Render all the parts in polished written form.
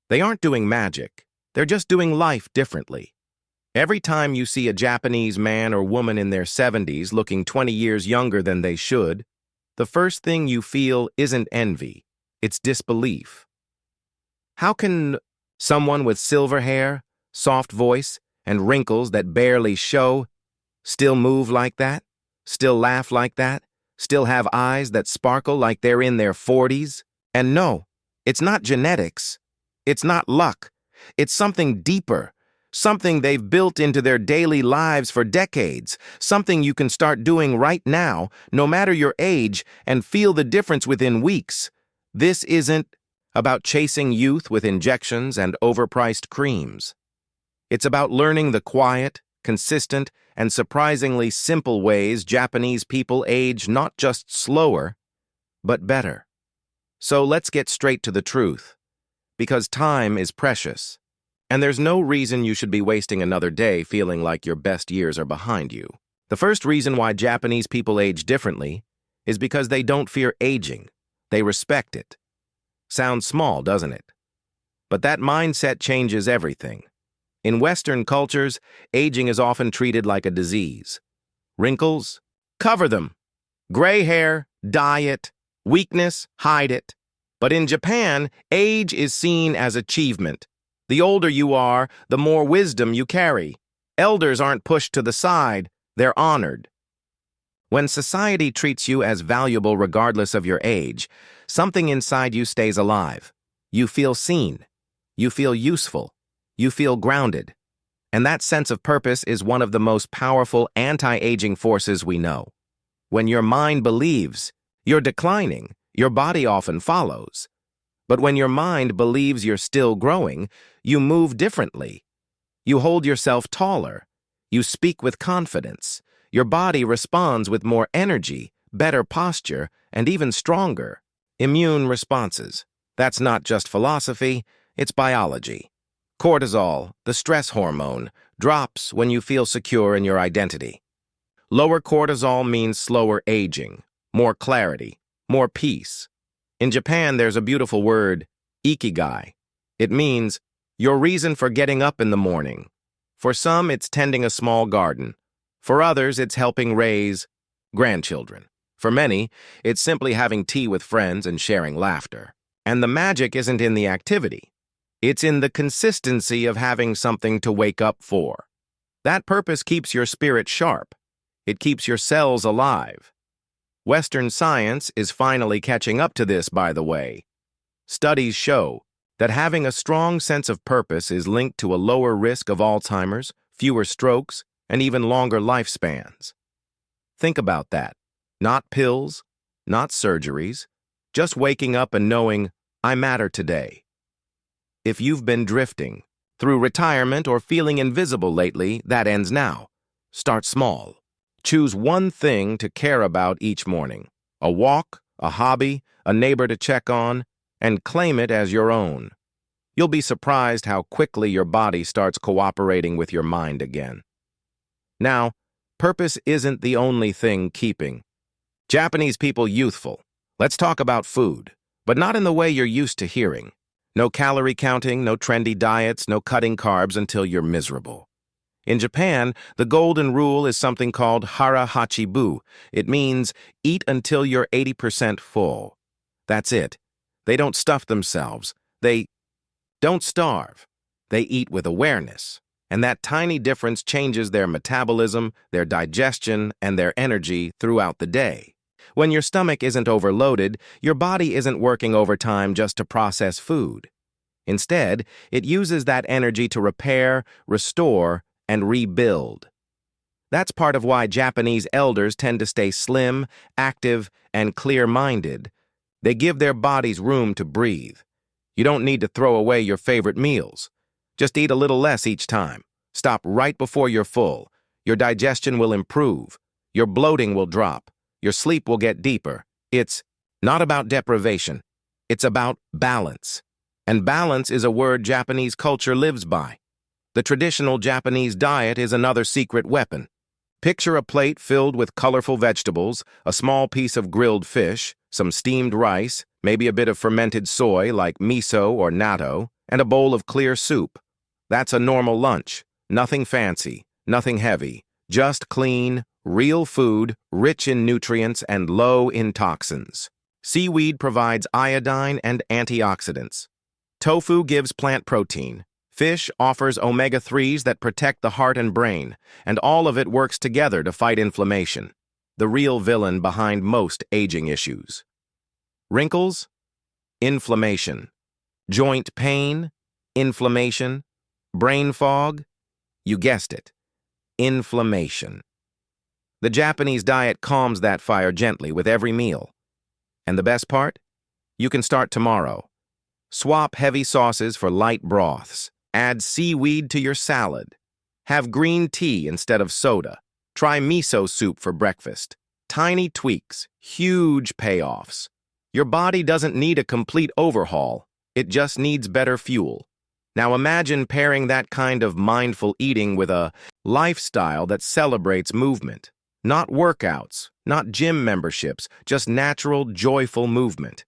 They aren't doing magic. They're just doing life differently. Every time you see a Japanese man or woman in their 70s looking 20 years younger than they should, the first thing you feel isn't envy, it's disbelief. How can someone with silver hair, soft voice, and wrinkles that barely show still move like that? Still laugh like that? Still have eyes that sparkle like they're in their 40s? And no, it's not genetics. It's not luck. It's something deeper. Something they've built into their daily lives for decades. Something you can start doing right now, no matter your age, and feel the difference within weeks. This isn't about chasing youth with injections and overpriced creams. It's about learning the quiet, consistent, and surprisingly simple ways Japanese people age not just slower, but better. So let's get straight to the truth. Because time is precious. And there's no reason you should be wasting another day feeling like your best years are behind you. The first reason why Japanese people age differently is because they don't fear aging. They respect it. Sounds small, doesn't it? But that mindset changes everything. In Western cultures, aging is often treated like a disease. Wrinkles? Cover them. Gray hair? Dye it. Weakness? Hide it. But in Japan, age is seen as achievement. The older you are, the more wisdom you carry. Elders aren't pushed to the side, they're honored. When society treats you as valuable regardless of your age, something inside you stays alive. You feel seen. You feel useful. You feel grounded. And that sense of purpose is one of the most powerful anti-aging forces we know. When your mind believes you're declining, your body often follows. But when your mind believes you're still growing, you move differently. You hold yourself taller. You speak with confidence. Your body responds with more energy, better posture, and even stronger immune responses. That's not just philosophy, it's biology. Cortisol, the stress hormone, drops when you feel secure in your identity. Lower cortisol means slower aging, more clarity, more peace. In Japan, there's a beautiful word, ikigai. It means your reason for getting up in the morning. For some, it's tending a small garden. For others, it's helping raise grandchildren. For many, it's simply having tea with friends and sharing laughter. And the magic isn't in the activity. It's in the consistency of having something to wake up for. That purpose keeps your spirit sharp. It keeps your cells alive. Western science is finally catching up to this, by the way. Studies show that having a strong sense of purpose is linked to a lower risk of Alzheimer's, fewer strokes, and even longer lifespans. Think about that. Not pills, not surgeries, just waking up and knowing, I matter today. If you've been drifting through retirement or feeling invisible lately, that ends now. Start small. Choose one thing to care about each morning. A walk, a hobby, a neighbor to check on, and claim it as your own. You'll be surprised how quickly your body starts cooperating with your mind again. Now, purpose isn't the only thing keeping Japanese people youthful. Let's talk about food, but not in the way you're used to hearing. No calorie counting, no trendy diets, no cutting carbs until you're miserable. In Japan, the golden rule is something called hara hachibu. It means eat until you're 80% full. That's it. They don't stuff themselves. They don't starve. They eat with awareness. And that tiny difference changes their metabolism, their digestion, and their energy throughout the day. When your stomach isn't overloaded, your body isn't working overtime just to process food. Instead, it uses that energy to repair, restore, and rebuild. That's part of why Japanese elders tend to stay slim, active, and clear-minded. They give their bodies room to breathe. You don't need to throw away your favorite meals. Just eat a little less each time. Stop right before you're full. Your digestion will improve. Your bloating will drop. Your sleep will get deeper. It's not about deprivation. It's about balance. And balance is a word Japanese culture lives by. The traditional Japanese diet is another secret weapon. Picture a plate filled with colorful vegetables, a small piece of grilled fish, some steamed rice, maybe a bit of fermented soy like miso or natto, and a bowl of clear soup. That's a normal lunch. Nothing fancy, nothing heavy, just clean, real food, rich in nutrients and low in toxins. Seaweed provides iodine and antioxidants. Tofu gives plant protein. Fish offers omega-3s that protect the heart and brain, and all of it works together to fight inflammation, the real villain behind most aging issues. Wrinkles? Inflammation. Joint pain? Inflammation. Brain fog? You guessed it. Inflammation. The Japanese diet calms that fire gently with every meal. And the best part? You can start tomorrow. Swap heavy sauces for light broths. Add seaweed to your salad. Have green tea instead of soda. Try miso soup for breakfast. Tiny tweaks, huge payoffs. Your body doesn't need a complete overhaul. It just needs better fuel. Now imagine pairing that kind of mindful eating with a lifestyle that celebrates movement. Not workouts, not gym memberships, just natural, joyful movement.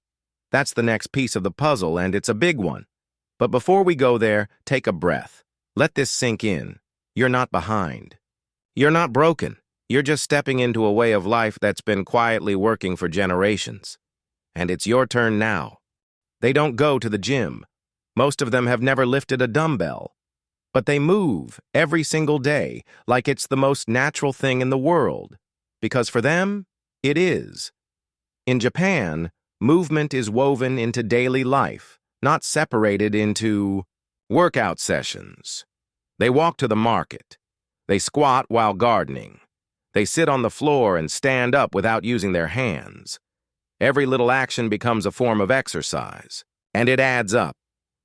That's the next piece of the puzzle, and it's a big one. But before we go there, take a breath. Let this sink in. You're not behind. You're not broken. You're just stepping into a way of life that's been quietly working for generations. And it's your turn now. They don't go to the gym. Most of them have never lifted a dumbbell. But they move every single day like it's the most natural thing in the world. Because for them, it is. In Japan, movement is woven into daily life, not separated into workout sessions. They walk to the market. They squat while gardening. They sit on the floor and stand up without using their hands. Every little action becomes a form of exercise, and it adds up,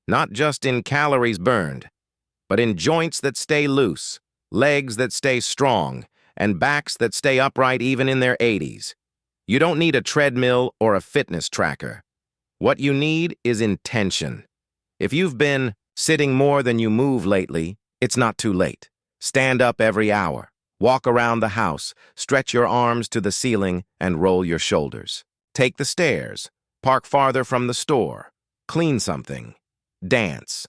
not just in calories burned, but in joints that stay loose, legs that stay strong, and backs that stay upright even in their 80s. You don't need a treadmill or a fitness tracker. What you need is intention. If you've been sitting more than you move lately, it's not too late. Stand up every hour. Walk around the house, stretch your arms to the ceiling, and roll your shoulders. Take the stairs. Park farther from the store. Clean something. Dance.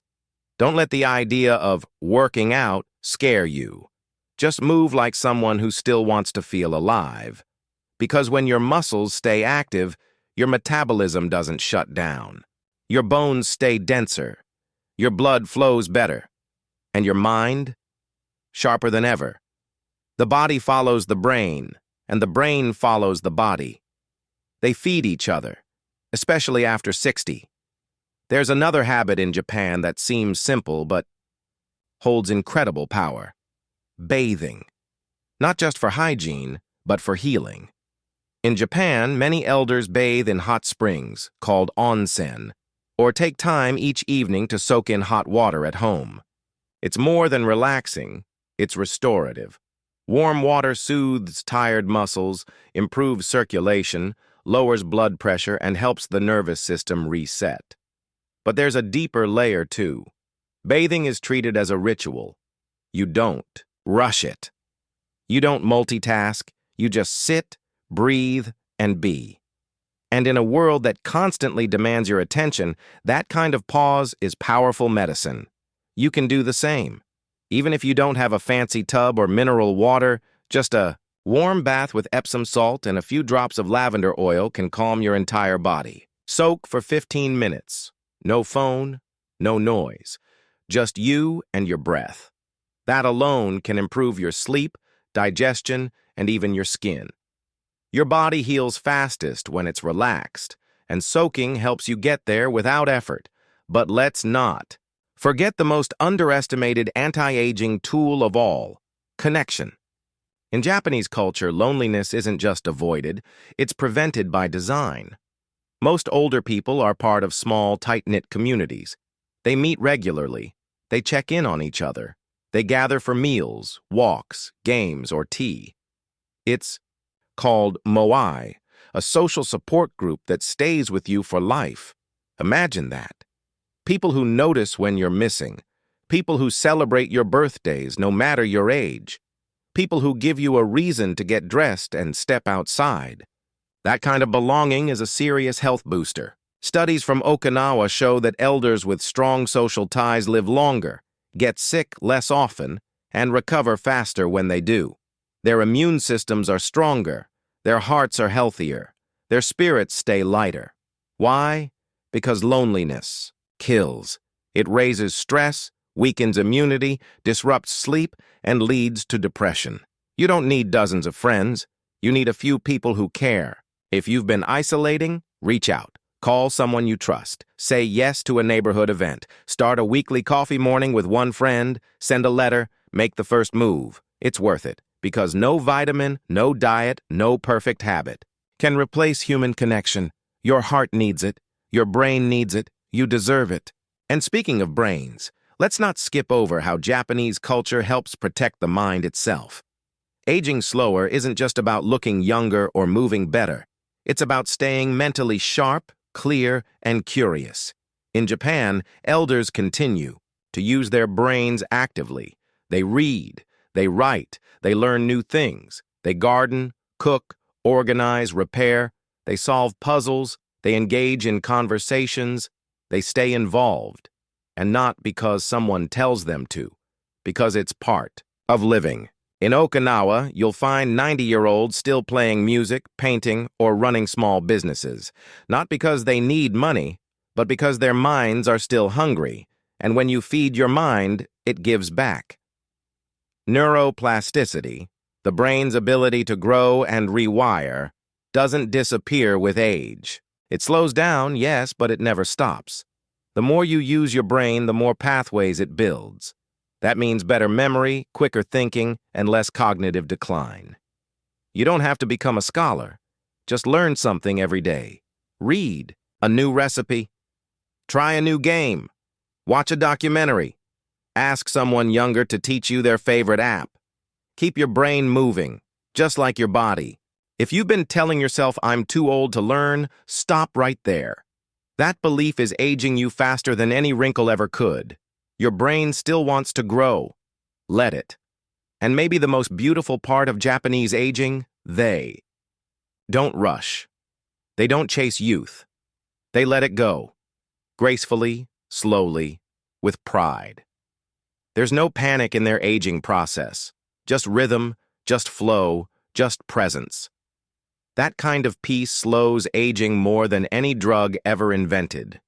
Don't let the idea of working out scare you. Just move like someone who still wants to feel alive. Because when your muscles stay active, your metabolism doesn't shut down. Your bones stay denser. Your blood flows better. And your mind? Sharper than ever. The body follows the brain, and the brain follows the body. They feed each other, especially after 60. There's another habit in Japan that seems simple but holds incredible power. Bathing. Not just for hygiene, but for healing. In Japan, many elders bathe in hot springs, called onsen, or take time each evening to soak in hot water at home. It's more than relaxing, it's restorative. Warm water soothes tired muscles, improves circulation, lowers blood pressure, and helps the nervous system reset. But there's a deeper layer too. Bathing is treated as a ritual. You don't rush it. You don't multitask, you just sit, breathe, and be. And in a world that constantly demands your attention, that kind of pause is powerful medicine. You can do the same. Even if you don't have a fancy tub or mineral water, just a warm bath with Epsom salt and a few drops of lavender oil can calm your entire body. Soak for 15 minutes. No phone, no noise. Just you and your breath. That alone can improve your sleep, digestion, and even your skin. Your body heals fastest when it's relaxed, and soaking helps you get there without effort. But let's not forget the most underestimated anti-aging tool of all, connection. In Japanese culture, loneliness isn't just avoided, it's prevented by design. Most older people are part of small, tight-knit communities. They meet regularly. They check in on each other. They gather for meals, walks, games, or tea. It's called moai, a social support group that stays with you for life. Imagine that. People who notice when you're missing. People who celebrate your birthdays, no matter your age. People who give you a reason to get dressed and step outside. That kind of belonging is a serious health booster. Studies from Okinawa show that elders with strong social ties live longer, get sick less often, and recover faster when they do. Their immune systems are stronger, their hearts are healthier, their spirits stay lighter. Why? Because loneliness kills. It raises stress, weakens immunity, disrupts sleep, and leads to depression. You don't need dozens of friends. You need a few people who care. If you've been isolating, reach out. Call someone you trust. Say yes to a neighborhood event. Start a weekly coffee morning with one friend. Send a letter. Make the first move. It's worth it, because no vitamin, no diet, no perfect habit can replace human connection. Your heart needs it. Your brain needs it. You deserve it. And speaking of brains, let's not skip over how Japanese culture helps protect the mind itself. Aging slower isn't just about looking younger or moving better. It's about staying mentally sharp, clear, and curious. In Japan, elders continue to use their brains actively. They read, they write, they learn new things. They garden, cook, organize, repair. They solve puzzles. They engage in conversations. They stay involved. And not because someone tells them to, because it's part of living. In Okinawa, you'll find 90-year-olds still playing music, painting, or running small businesses. Not because they need money, but because their minds are still hungry. And when you feed your mind, it gives back. Neuroplasticity, the brain's ability to grow and rewire, doesn't disappear with age. It slows down, yes, but it never stops. The more you use your brain, the more pathways it builds. That means better memory, quicker thinking, and less cognitive decline. You don't have to become a scholar. Just learn something every day. Read a new recipe. Try a new game. Watch a documentary. Ask someone younger to teach you their favorite app. Keep your brain moving, just like your body. If you've been telling yourself, "I'm too old to learn," stop right there. That belief is aging you faster than any wrinkle ever could. Your brain still wants to grow. Let it. And maybe the most beautiful part of Japanese aging, they don't rush. They don't chase youth. They let it go. Gracefully, slowly, with pride. There's no panic in their aging process. Just rhythm, just flow, just presence. That kind of peace slows aging more than any drug ever invented.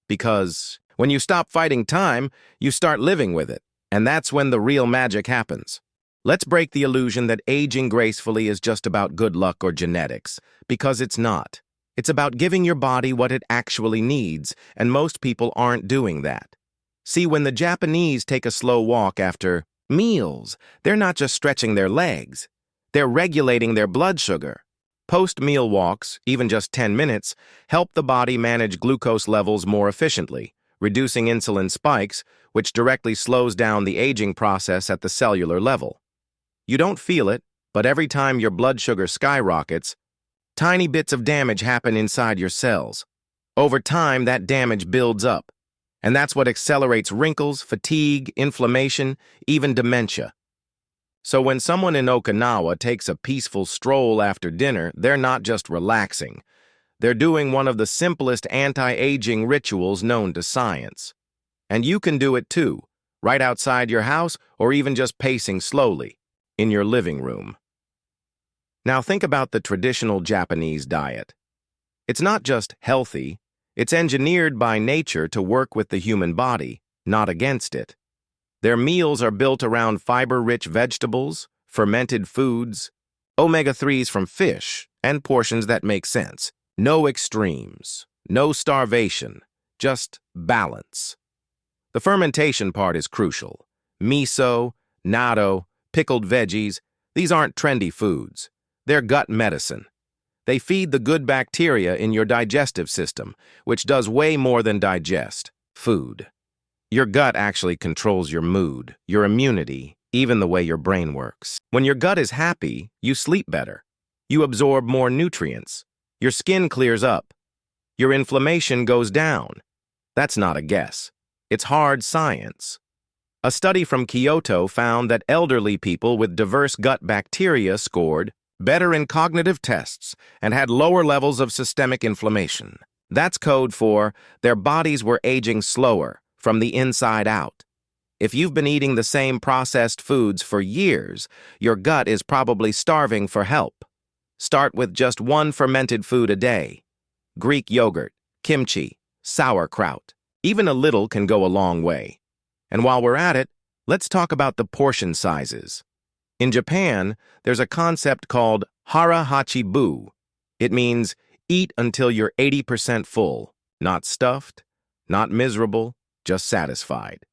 Because when you stop fighting time, you start living with it, and that's when the real magic happens. Let's break the illusion that aging gracefully is just about good luck or genetics, because it's not. It's about giving your body what it actually needs, and most people aren't doing that. See, when the Japanese take a slow walk after meals, they're not just stretching their legs. They're regulating their blood sugar. Post-meal walks, even just 10 minutes, help the body manage glucose levels more efficiently, reducing insulin spikes, which directly slows down the aging process at the cellular level. You don't feel it, but every time your blood sugar skyrockets, tiny bits of damage happen inside your cells. Over time, that damage builds up, and that's what accelerates wrinkles, fatigue, inflammation, even dementia. So when someone in Okinawa takes a peaceful stroll after dinner, they're not just relaxing. They're doing one of the simplest anti-aging rituals known to science. And you can do it too, right outside your house or even just pacing slowly in your living room. Now think about the traditional Japanese diet. It's not just healthy, it's engineered by nature to work with the human body, not against it. Their meals are built around fiber-rich vegetables, fermented foods, omega-3s from fish, and portions that make sense. No extremes, no starvation, just balance. The fermentation part is crucial. Miso, natto, pickled veggies, these aren't trendy foods. They're gut medicine. They feed the good bacteria in your digestive system, which does way more than digest food. Your gut actually controls your mood, your immunity, even the way your brain works. When your gut is happy, you sleep better. You absorb more nutrients. Your skin clears up. Your inflammation goes down. That's not a guess. It's hard science. A study from Kyoto found that elderly people with diverse gut bacteria scored better in cognitive tests and had lower levels of systemic inflammation. That's code for their bodies were aging slower, from the inside out. If you've been eating the same processed foods for years, your gut is probably starving for help. Start with just one fermented food a day. Greek yogurt, kimchi, sauerkraut. Even a little can go a long way. And while we're at it, let's talk about the portion sizes. In Japan, there's a concept called hara hachibu. It means eat until you're 80% full, not stuffed, not miserable, just satisfied.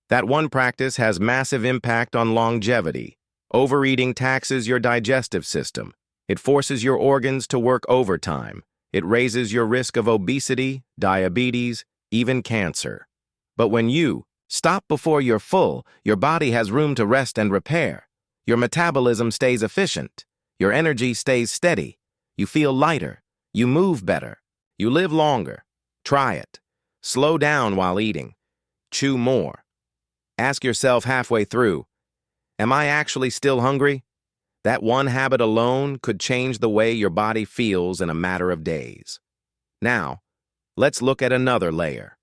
That one practice has massive impact on longevity. Overeating taxes your digestive system. It forces your organs to work overtime. It raises your risk of obesity, diabetes, even cancer. But when you stop before you're full, your body has room to rest and repair. Your metabolism stays efficient. Your energy stays steady. You feel lighter. You move better. You live longer. Try it. Slow down while eating. Chew more. Ask yourself halfway through, am I actually still hungry? That one habit alone could change the way your body feels in a matter of days. Now, let's look at another layer.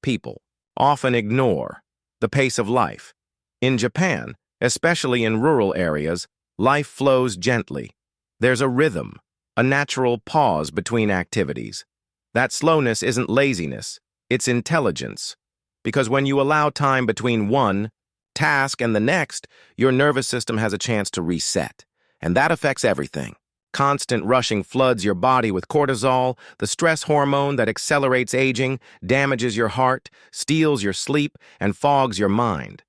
People often ignore the pace of life. In Japan, especially in rural areas, life flows gently. There's a rhythm, a natural pause between activities. That slowness isn't laziness, it's intelligence. Because when you allow time between one task and the next, your nervous system has a chance to reset. And that affects everything. Constant rushing floods your body with cortisol, the stress hormone that accelerates aging, damages your heart, steals your sleep, and fogs your mind.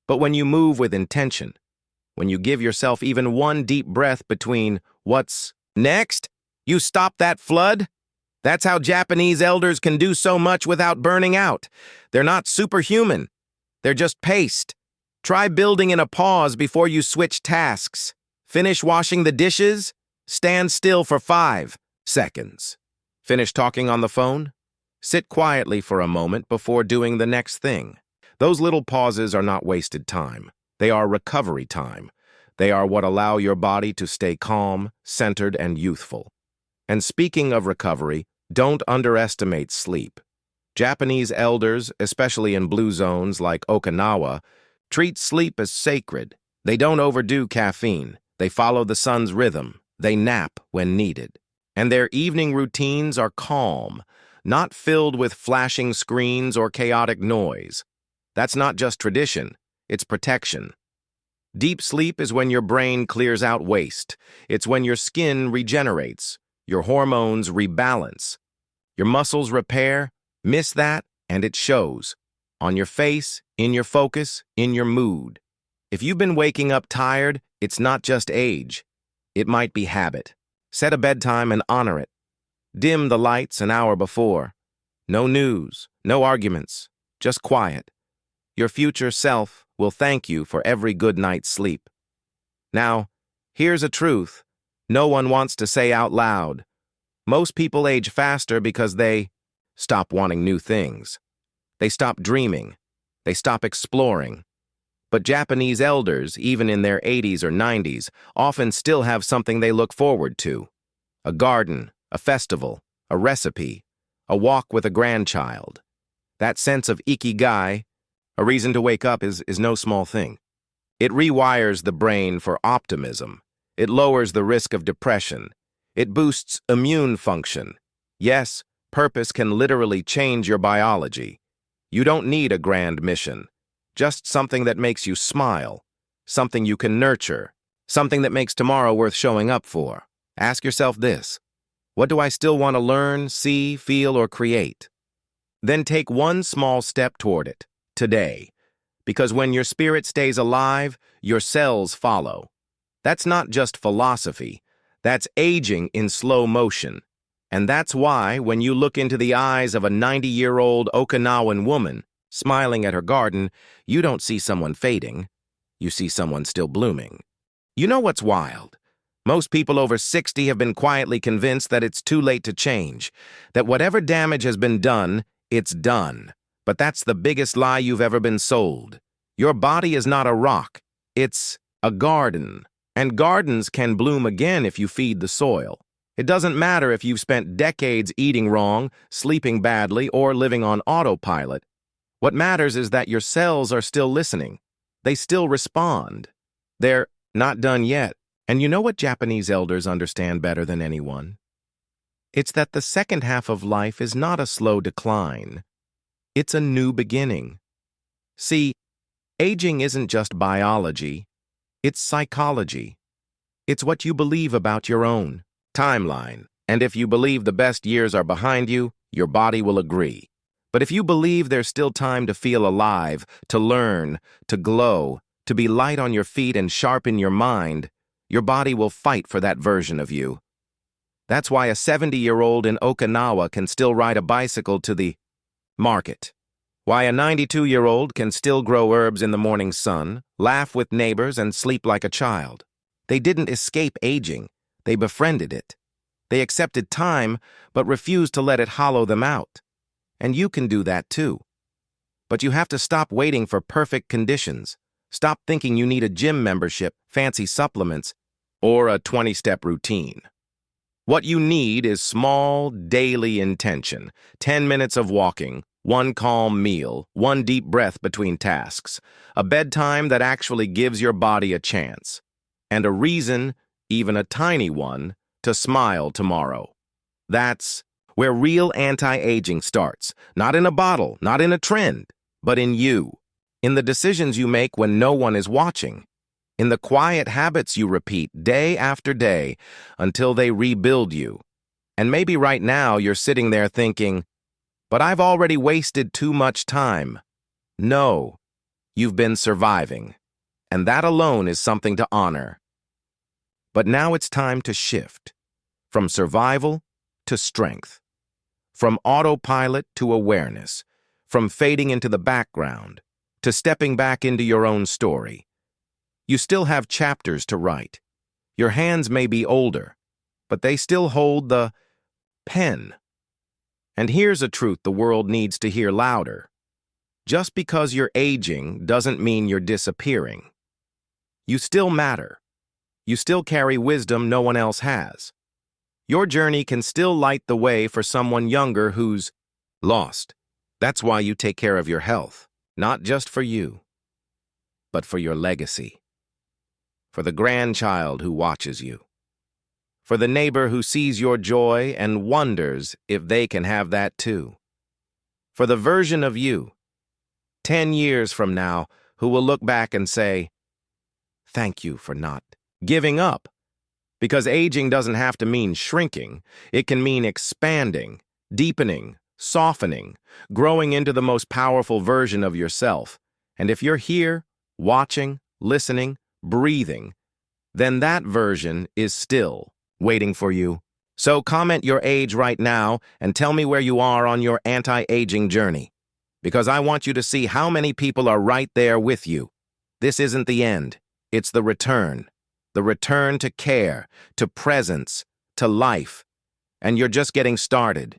But when you move with intention, when you give yourself even one deep breath between what's next, you stop that flood. That's how Japanese elders can do so much without burning out. They're not superhuman. They're just paced. Try building in a pause before you switch tasks. Finish washing the dishes. Stand still for 5 seconds. Finish talking on the phone. Sit quietly for a moment before doing the next thing. Those little pauses are not wasted time. They are recovery time. They are what allow your body to stay calm, centered, and youthful. And speaking of recovery, don't underestimate sleep. Japanese elders, especially in blue zones like Okinawa, treat sleep as sacred. They don't overdo caffeine. They follow the sun's rhythm. They nap when needed. And their evening routines are calm, not filled with flashing screens or chaotic noise. That's not just tradition, it's protection. Deep sleep is when your brain clears out waste. It's when your skin regenerates. Your hormones rebalance. Your muscles repair. Miss that, and it shows. On your face, in your focus, in your mood. If you've been waking up tired, it's not just age. It might be habit. Set a bedtime and honor it. Dim the lights an hour before. No news, no arguments, just quiet. Your future self will thank you for every good night's sleep. Now, here's a truth no one wants to say out loud. Most people age faster because they stop wanting new things. They stop dreaming. They stop exploring. But Japanese elders, even in their 80s or 90s, often still have something they look forward to. A garden, a festival, a recipe, a walk with a grandchild. That sense of ikigai, a reason to wake up, is no small thing. It rewires the brain for optimism. It lowers the risk of depression. It boosts immune function. Yes, purpose can literally change your biology. You don't need a grand mission. Just something that makes you smile. Something you can nurture. Something that makes tomorrow worth showing up for. Ask yourself this: what do I still want to learn, see, feel, or create? Then take one small step toward it, today. Because when your spirit stays alive, your cells follow. That's not just philosophy. That's aging in slow motion. And that's why, when you look into the eyes of a 90-year-old Okinawan woman smiling at her garden, you don't see someone fading. You see someone still blooming. You know what's wild? Most people over 60 have been quietly convinced that it's too late to change, that whatever damage has been done, it's done. But that's the biggest lie you've ever been sold. Your body is not a rock. It's a garden. And gardens can bloom again if you feed the soil. It doesn't matter if you've spent decades eating wrong, sleeping badly, or living on autopilot. What matters is that your cells are still listening. They still respond. They're not done yet. And you know what Japanese elders understand better than anyone? It's that the second half of life is not a slow decline. It's a new beginning. See, aging isn't just biology. It's psychology. It's what you believe about your own timeline. And if you believe the best years are behind you, your body will agree. But if you believe there's still time to feel alive, to learn, to glow, to be light on your feet and sharp in your mind, your body will fight for that version of you. That's why a 70-year-old in Okinawa can still ride a bicycle to the market. Why a 92-year-old can still grow herbs in the morning sun, laugh with neighbors, and sleep like a child. They didn't escape aging. They befriended it. They accepted time, but refused to let it hollow them out. And you can do that too. But you have to stop waiting for perfect conditions. Stop thinking you need a gym membership, fancy supplements, or a 20-step routine. What you need is small, daily intention. 10 minutes of walking, one calm meal, one deep breath between tasks, a bedtime that actually gives your body a chance, and a reason, even a tiny one, to smile tomorrow. That's where real anti-aging starts. Not in a bottle, not in a trend, but in you. In the decisions you make when no one is watching. In the quiet habits you repeat day after day until they rebuild you. And maybe right now you're sitting there thinking, but I've already wasted too much time. No, you've been surviving. And that alone is something to honor. But now it's time to shift. From survival to strength. From autopilot to awareness. From fading into the background to stepping back into your own story. You still have chapters to write. Your hands may be older, but they still hold the pen. And here's a truth the world needs to hear louder. Just because you're aging doesn't mean you're disappearing. You still matter. You still carry wisdom no one else has. Your journey can still light the way for someone younger who's lost. That's why you take care of your health, not just for you, but for your legacy. For the grandchild who watches you. For the neighbor who sees your joy and wonders if they can have that too. For the version of you, 10 years from now, who will look back and say, thank you for not giving up. Because aging doesn't have to mean shrinking. It can mean expanding, deepening, softening, growing into the most powerful version of yourself. And if you're here, watching, listening, breathing, then that version is still waiting for you. So comment your age right now and tell me where you are on your anti-aging journey. Because I want you to see how many people are right there with you. This isn't the end. It's the return. The return to care, to presence, to life. And you're just getting started.